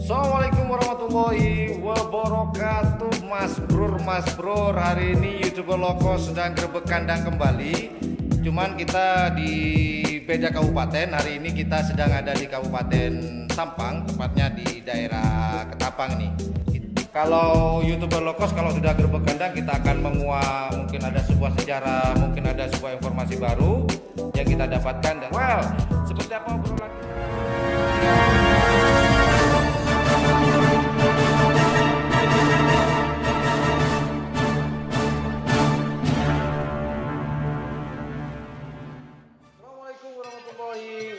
Assalamualaikum warahmatullahi wabarakatuh. Mas Bror, hari ini YouTuber Loko sedang gerbek kandang kembali. Cuman kita di beda kabupaten. Hari ini kita sedang ada di Kabupaten Sampang, tepatnya di daerah Ketapang nih. Kalau YouTuber Lokos kalau sudah gerbek kandang, kita akan menguak, mungkin ada sebuah sejarah, mungkin ada sebuah informasi baru yang kita dapatkan. Dan seperti apa obrolan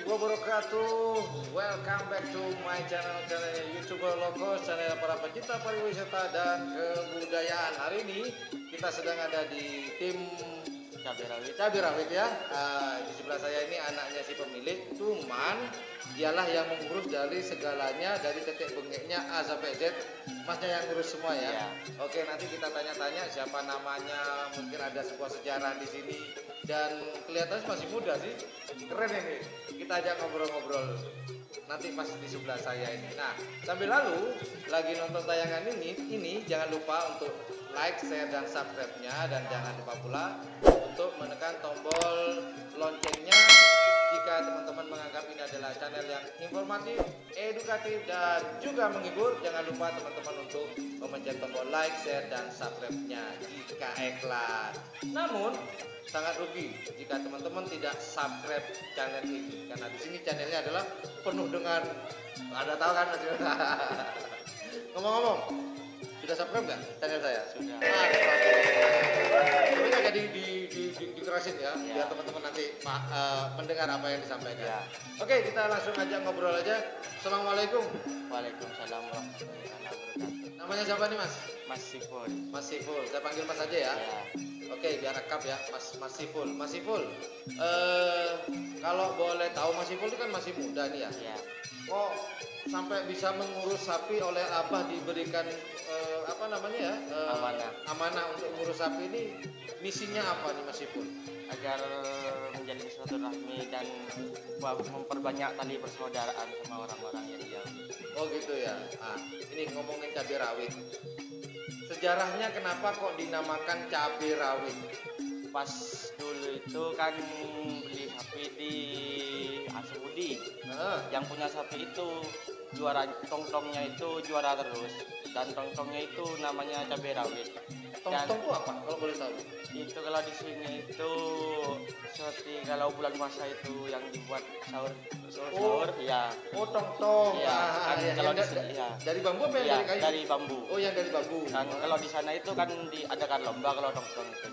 wabarakatuh. Welcome back to my channel YouTuber Loko, channel para pecinta pariwisata dan kebudayaan. Hari ini kita sedang ada di tim cabai rawit ya. Di sebelah saya ini anaknya si pemilik, cuman dialah yang mengurus dari segalanya, dari tetek bengeknya A sampai Z. Masnya yang ngurus semua ya. Oke, nanti kita tanya-tanya siapa namanya, mungkin ada sebuah sejarah di sini. Dan kelihatannya masih muda sih, keren ini. Kita ajak ngobrol-ngobrol nanti pas di sebelah saya ini. Nah, sambil lalu lagi nonton tayangan ini jangan lupa untuk like, share, dan subscribe-nya, dan jangan lupa pula untuk menekan tombol loncengnya jika teman-teman menganggap ini adalah channel yang informatif, edukatif, dan juga menghibur. Jangan lupa teman-teman untuk memencet tombol like, share, dan subscribe-nya jika ikhlas. Namun sangat rugi jika teman-teman tidak subscribe channel ini, karena di sini channelnya adalah penuh dengan, ada tahu kan Mas? Ngomong-ngomong, sudah subscribe nggak channel saya? Sudah. Tapi nggak jadi dikerasin ya, biar teman-teman nanti mendengar apa yang disampaikan. Ya. Oke, kita langsung aja ngobrol aja. Assalamualaikum. Waalaikumsalam warahmatullahi wabarakatuh. Namanya siapa nih Mas? Mas Siful. Mas Siful. Saya panggil Mas aja ya. Oke, biar rekap ya, Mas Siful. Mas Siful, kalau boleh tahu, Mas Siful itu kan masih muda nih ya. Kok sampai bisa mengurus sapi, oleh Abah diberikan amanah untuk mengurus sapi ini, misinya apa nih Mas Siful? Agar menjalin silaturahmi dan memperbanyak tali persaudaraan sama orang-orang yang jauh. Oh gitu ya. Ini ngomongin cabai rawit. Sejarahnya kenapa kok dinamakan cabai rawit? Pas dulu itu kan beli sapi di Asubudi. Yang punya sapi itu juara, tongtongnya itu juara terus, dan tongtongnya itu namanya cabai rawit. Tongtong itu apa kalau boleh tahu? Itu kalau di sini itu seperti kalau bulan puasa itu yang dibuat sahur ya. Oh, tongtong. Ya, kalau di sini dari bambu apa yang dari kayu? Dari bambu. Oh, yang dari bambu. Dan kalau di sana itu kan diadakan lomba kalau tongtong itu.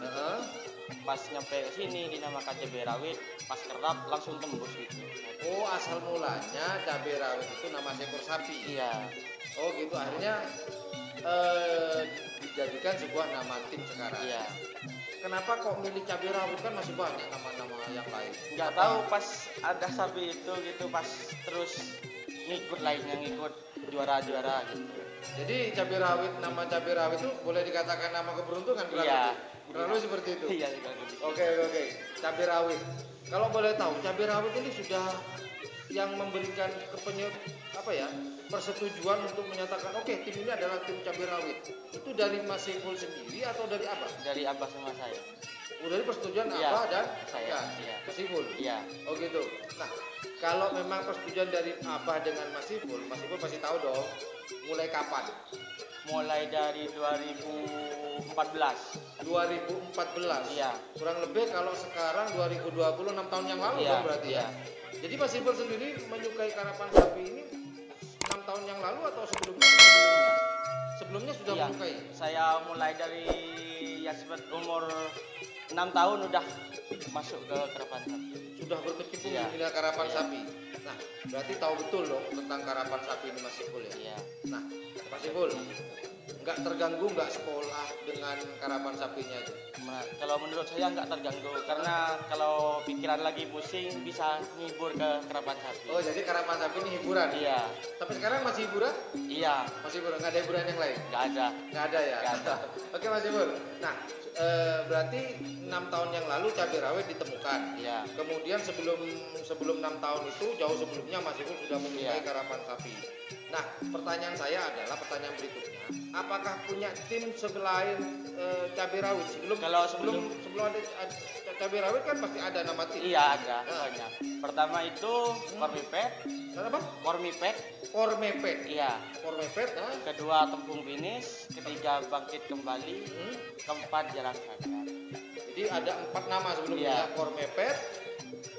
Pas nyampe ke sini dinamakan cabai rawit, pas kerap langsung tembus gitu. Oh, asal mulanya cabai rawit itu nama seekor sapi. Iya. Oh gitu, akhirnya dijadikan sebuah nama tim sekarang. Iya. Kenapa kok milih cabai rawit, kan masih banyak nama-nama yang lain? Nggak tahu, pas ada sapi itu gitu, pas terus ngikut lainnya, ngikut juara-juara gitu. Jadi cabai rawit, nama cabai rawit itu boleh dikatakan nama keberuntungan? Iya. Kurang lebih seperti itu. Iya. Oke. Cabai rawit. Kalau boleh tahu, cabai rawit ini sudah yang memberikan persetujuan untuk menyatakan oke, tim ini adalah tim cabai rawit. Itu dari Mas Siful sendiri atau dari Abah? Dari Abah sama saya. Dari persetujuan Abah dan saya. Mas Siful. Iya. Oh gitu. Nah, kalau memang persetujuan dari Abah dengan Mas Siful pasti tahu dong mulai kapan? Mulai dari 2014. 2014. Iya. Kurang lebih kalau sekarang 2020, 6 tahun yang lalu kan berarti ya. Jadi Mas Siful sendiri menyukai karapan sapi ini 6 tahun yang lalu atau sebelumnya? Sebelumnya sudah menyukai. Saya mulai dari umur 6 tahun udah masuk ke karapan sapi. Sudah berkecimpung di dunia karapan sapi. Nah, berarti tahu betul dong tentang karapan sapi ini Mas Siful ya? Iya. Nah, Mas Siful, nggak terganggu nggak sekolah dengan karapan sapinya itu? Kalau menurut saya nggak terganggu, karena kalau pikiran lagi pusing bisa ngibur ke karapan sapi. Oh, jadi karapan sapi ini hiburan? Iya. Tapi sekarang masih hiburan? Iya. Masih hiburan, nggak ada hiburan yang lain? Nggak ada. Nggak ada ya? Nggak ada. Oke Mas Siful. Nah, berarti 6 tahun yang lalu cabai rawit ditemukan. Iya. Kemudian sebelum 6 tahun itu, jauh jauh sebelumnya Mas Ipul sudah menyukai karapan sapi. Nah, pertanyaan saya adalah pertanyaan berikutnya, apakah punya tim selain cabai rawit? Sebelum ada cabai rawit kan pasti ada nama tim. Iya ada banyak. Pertama itu Kormipet. Apa? Kormipet. Kormepet. Iya. Kormepet. Kedua Tempung Finish. Ketiga Bangkit Kembali. Keempat Jarang Sadar. Jadi ada 4 nama sebelumnya. Kormepet,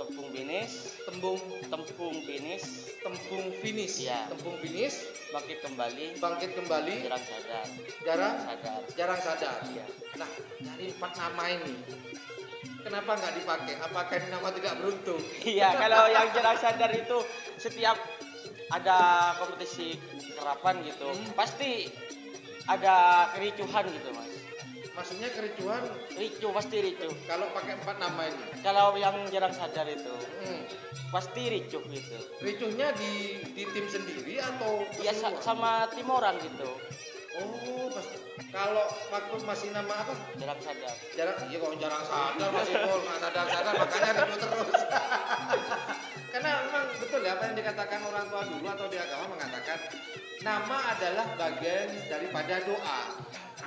Tempung Finish, Tembung Tempung Finish, Tempung Finish. Iya. Tempung Finish, Bangkit Kembali, Bangkit Kembali, Jarang Sadar. Jarang Sadar. Iya. Nah, dari 4 nama ini kenapa nggak dipakai? Apakah ini nama tidak beruntung? Iya, kalau yang Jarang Sadar itu setiap ada kompetisi karapan gitu, pasti ada kericuhan gitu, Mas. Maksudnya kericuhan? Pasti ricuh. Kalau pakai 4 nama ini? Kalau yang Jarang Sadar itu, pasti ricuh gitu. Ricuhnya di tim sendiri atau? Iya, sama tim orang gitu. Oh, pasti. Kalau waktu masih nama apa? Jarang Sadar. Iya kok jarang sadar Mas Ipul, nggak sadar makanya ribut terus. Karena memang betul ya apa yang dikatakan orang tua dulu atau di agama mengatakan nama adalah bagian daripada doa.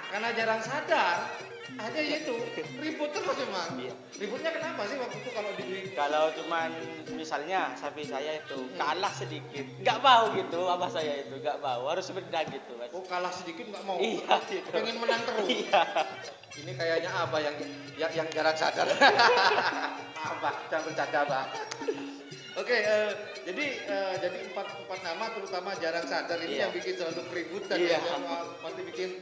Karena jarang sadar, aja itu ribut terus memang. Iya. Ributnya kenapa sih waktu itu kalau dibeli? Kalau cuman misalnya sapi saya itu kalah sedikit, nggak mau gitu, abah saya itu nggak mau, harus beda gitu, Mas. Oh kalah sedikit nggak mau? Iya, gitu. Pengen menang terus? Iya. Ini kayaknya abah yang jarang sadar. Abah, jangan bercanda abah. Oke, jadi empat nama terutama jarang sadar ini yang bikin selalu keributan ya, pasti bikin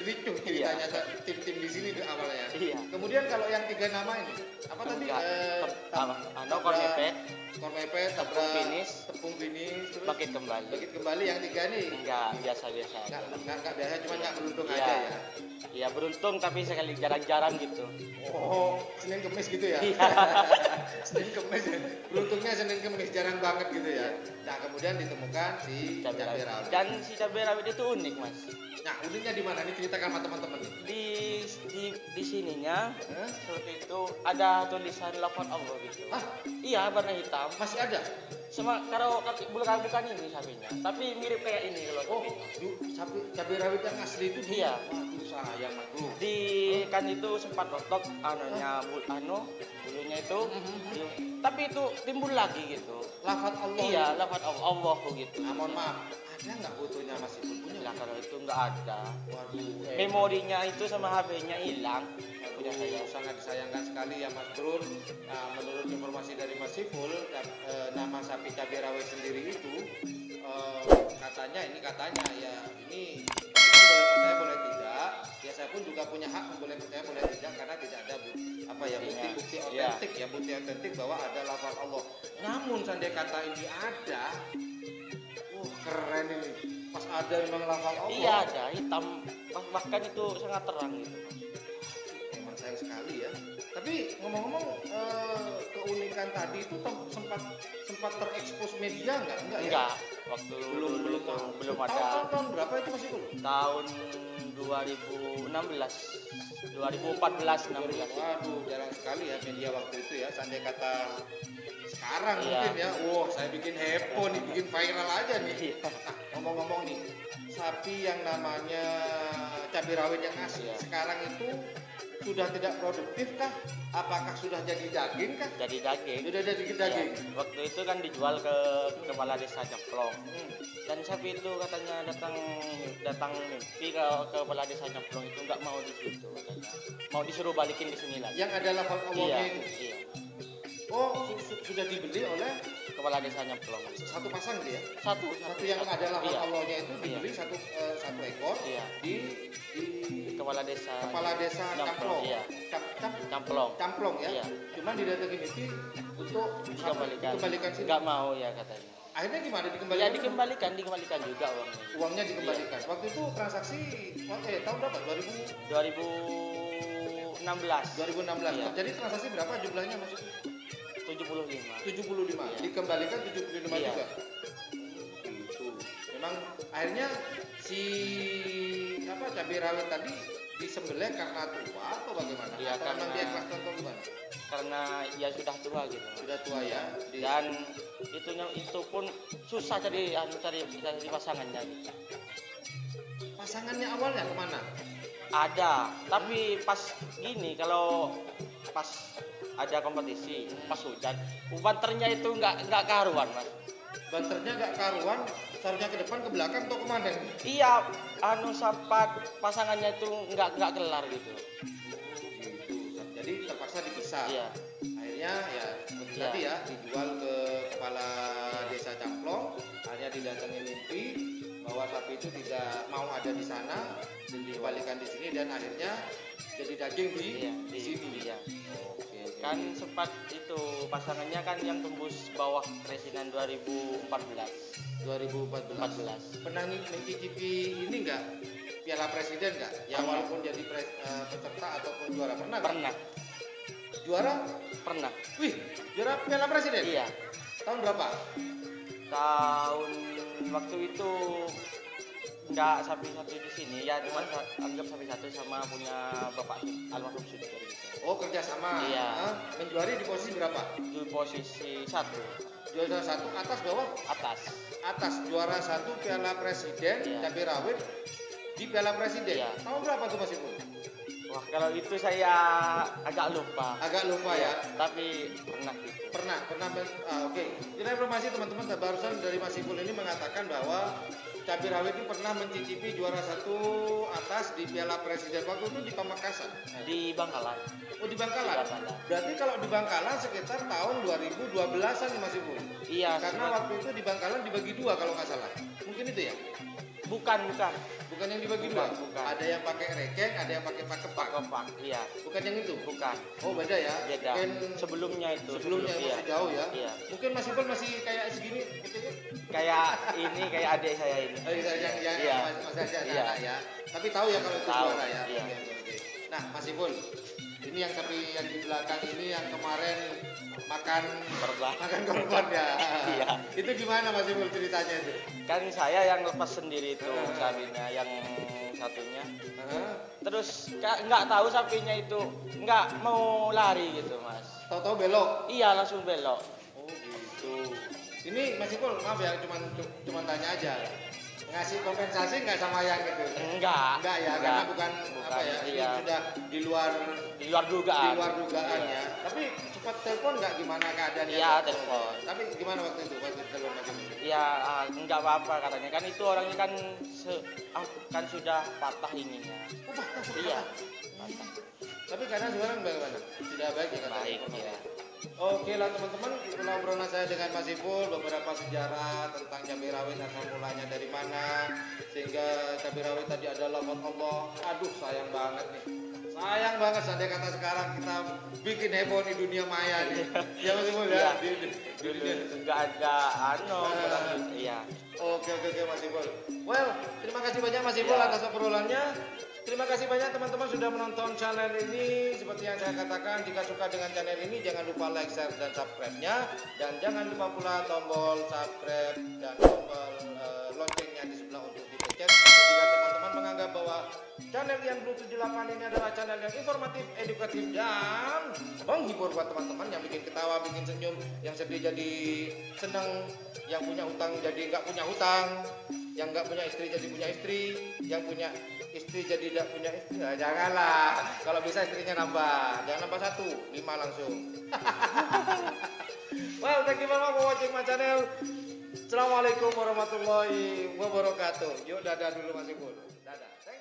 ricuh ceritanya tim-tim di sini di awalnya. Iya. Kemudian kalau yang 3 nama ini apa tadi? Kormepet, Tepung Finish, terus Bangkit Kembali. Yang 3 nih? Enggak, biasa-biasa aja. Enggak biasa, cuma nggak beruntung aja ya. Iya beruntung tapi sekali jarang-jarang gitu. Oh, Senin Kemis gitu ya? Iya. Senin Kemis ya. Beruntungnya Senin Kemis jarang banget gitu ya. Nah kemudian ditemukan si cabai rawit. Dan si cabai rawit itu unik, Mas. Nah uniknya di mana? Ini ceritakan sama teman-teman nih. Di sininya seperti itu ada tulisan lafaz Allah gitu. Hah? Iya warna hitam. Masih ada? Sama kalau bukan ini sapinya, tapi mirip kayak ini kalau sapi cabai rawit yang asli itu iya. Waduh sayang Mas Bro. Di kan itu sempat rontok bulunya itu. Tapi itu timbul lagi gitu. Lafaz Allah. Iya, lafaz Allah gitu. Nah, mohon maaf, ada nggak fotonya Mas Ipul punya? Nah, kalau itu nggak ada. Waduh. Memorinya itu sama HP-nya hilang. Punya saya. Sangat disayangkan sekali ya Mas Bro. Nah, menurut informasi dari Mas Ipul, nama sapi cabai rawit sendiri itu katanya ya ini boleh percaya boleh tidak. Ya saya pun juga punya hak boleh percaya boleh tidak karena tidak ada bukti otentik bukti otentik bahwa ada lafaz Allah. Namun seandainya kata ini ada, keren ini. Pas ada memang lafaz Allah. Iya ada hitam bahkan itu sangat terang gitu. Memang sayang sekali ya. Tapi ngomong-ngomong keunikan tadi itu sempat terekspos media enggak ya? Enggak. Waktu belum ada. Tahun berapa itu Mas Ipul? Tahun 2014 16. Waduh, jarang sekali ya media waktu itu ya. Seandainya kata sekarang mungkin ya. Saya bikin heboh nih, bikin viral aja nih. Nah, ngomong-ngomong nih, sapi yang namanya cabai rawit yang asli sekarang itu sudah tidak produktif kah? Apakah sudah jadi daging kah? Jadi daging. Sudah jadi daging. Ya, waktu itu kan dijual ke kepala desa Nyemplong. Dan sapi itu katanya datang mimpi ke kepala desa Nyemplong itu nggak mau di situ katanya. Mau disuruh balikin di sini lagi. Yang ada lafaz Allahnya itu. Iya. Oh, sudah dibeli oleh kepala desa Nyemplong. Satu pasang dia? Satu yang ada lafaz Allahnya itu dibeli satu ekor di kepala desa Camplong. Iya. Camplong ya. Cuman didatengin itu untuk dikembalikan sini. Enggak mau ya katanya. Akhirnya gimana dikembalikan? Ya dikembalikan juga uangnya. Uangnya dikembalikan. Iya. Waktu itu transaksi tahun berapa? 2016. Iya. Jadi transaksi berapa jumlahnya Mas? 75. Iya. Dikembalikan 75 juga. Gitu. Memang akhirnya si cabai rawit tadi disembelih karena tua atau bagaimana? Iya, Atau memang karena- dia ikhlas atau gimana? karena ya sudah tua gitu. Sudah tua ya. Dan itu pun susah cari pasangannya gitu. Pasangannya awalnya kemana? Ada, tapi pas gini kalau pas ada kompetisi, pas hujan, banternya itu nggak karuan mas. Banternya gak karuan, seharusnya ke depan, ke belakang, atau kemana? Iya, sempat pasangannya itu nggak kelar gitu. Gitu. Jadi terpaksa dipisah. Iya, Akhirnya ya seperti Iya. tadi ya, dijual ke kepala desa Camplong. Akhirnya didatangi mimpi bahwa sapi itu tidak mau ada di sana, dan dikembalikan di sini, dan akhirnya jadi daging di iya, sini. iya. Oke. Kan sempat itu pasangannya kan yang tembus bawah presiden 2014. 2014. Pernah mencicipi ini enggak? Piala Presiden enggak? Ya Pernah. walaupun jadi peserta ataupun juara pernah nggak? Pernah, Juara? pernah. Wih, juara Piala Presiden? Iya, Tahun berapa? tahun waktu itu nggak sapi-sapi di sini ya, cuma anggap sapi satu sama punya bapak almarhum sudah gitu. Oh, kerjasama. Iya. Hah? Menjuari di posisi berapa? Di posisi 1 Juara 1 atas bawah? atas. Atas. Juara 1 Piala Presiden Iya. cabai rawit di Piala Presiden. Iya. Tahun berapa tuh Mas Ipul? Wah, kalau itu saya agak lupa. Agak lupa ya. Tapi pernah gitu. Pernah oke. Kita informasi teman-teman barusan dari Mas Ipul ini mengatakan bahwa cabai rawit itu pernah mencicipi juara 1 atas di Piala Presiden waktu itu di Pamekasan. Di Bangkalan. Oh, di Bangkalan. Di Bangkalan. Berarti kalau di Bangkalan sekitar tahun 2012-an nih Mas Ipul. Iya, Karena waktu itu di Bangkalan dibagi dua kalau nggak salah. Mungkin itu ya? bukan. Bukan yang dibagi Bukan, dua. bukan. Ada yang pakai rekeng, ada yang pakai pakepak. Kompak, iya. Bukan yang itu. Bukan. Oh, beda ya. Beda. Mungkin Sebelumnya itu. sebelumnya iya. masih jauh ya. Iya. Mungkin Mas Ipul masih kayak segini gitu ya. Kayak ini, kayak adik saya ini. Oh, yang Iya. Mas Aja Iya. anak ya. Tapi tahu ya kalau itu Tahu, juara ya. iya. Oke. Nah, Mas Ipul, ini yang sapi yang di belakang ini yang kemarin makan korban ya. Iya. Itu gimana Mas Ipul ceritanya itu? Kan saya yang lepas sendiri itu sapinya, yang satunya. Hah? Terus nggak tahu sapinya itu nggak mau lari gitu mas. Tahu-tahu belok. Iya, langsung belok. Oh gitu. Ini Mas Ipul, maaf ya, cuman tanya aja. Ngasih kompensasi nggak sama yang itu? Enggak Ya, karena bukan apa ya, ini iya. sudah di luar dugaan. dugaan Iya. ya. Tapi sempat telepon nggak gimana keadaannya? Iya, telepon. Tapi gimana waktu itu? Waktu telepon Mas Ipul? Ya enggak apa-apa katanya, kan itu orangnya kan kan sudah patah ininya. Oh, patah. Iya, patah. Tapi karena sekarang bagaimana? Sudah baik ya katanya? Baik ya. Oke lah teman-teman, itulah obrolan saya dengan Mas Ipul, beberapa sejarah tentang cabai rawit asal mulanya dari mana, sehingga cabai rawit tadi adalah buat Allah. Aduh, sayang banget nih. Sayang banget seandainya kata sekarang kita bikin heboh di dunia maya nih. Ya Mas Ipul ya. Iya. Di Dulu dunia. enggak ada iya. Oke Mas Ipul. Well, terima kasih banyak Mas Ipul Ya. atas obrolannya. Terima kasih banyak teman-teman sudah menonton channel ini. Seperti yang saya katakan, jika suka dengan channel ini jangan lupa like, share, dan subscribe-nya. Dan jangan lupa pula tombol subscribe dan tombol loncengnya di sebelah untuk dipencet. Jika teman-teman menganggap bahwa channel yang Blue 78 ini adalah channel yang informatif, edukatif, dan menghibur buat teman-teman yang bikin ketawa, bikin senyum, yang sedih jadi senang, yang punya hutang jadi nggak punya hutang, yang nggak punya istri jadi punya istri, yang punya istri jadi tidak punya istri. Nah, janganlah, kalau bisa istrinya nambah, jangan nambah 1, 5 langsung. Well, thank you very much for watching my channel. Assalamualaikum warahmatullahi wabarakatuh. Yuk dadah dulu Mas Ipul. Dadah. Thank you.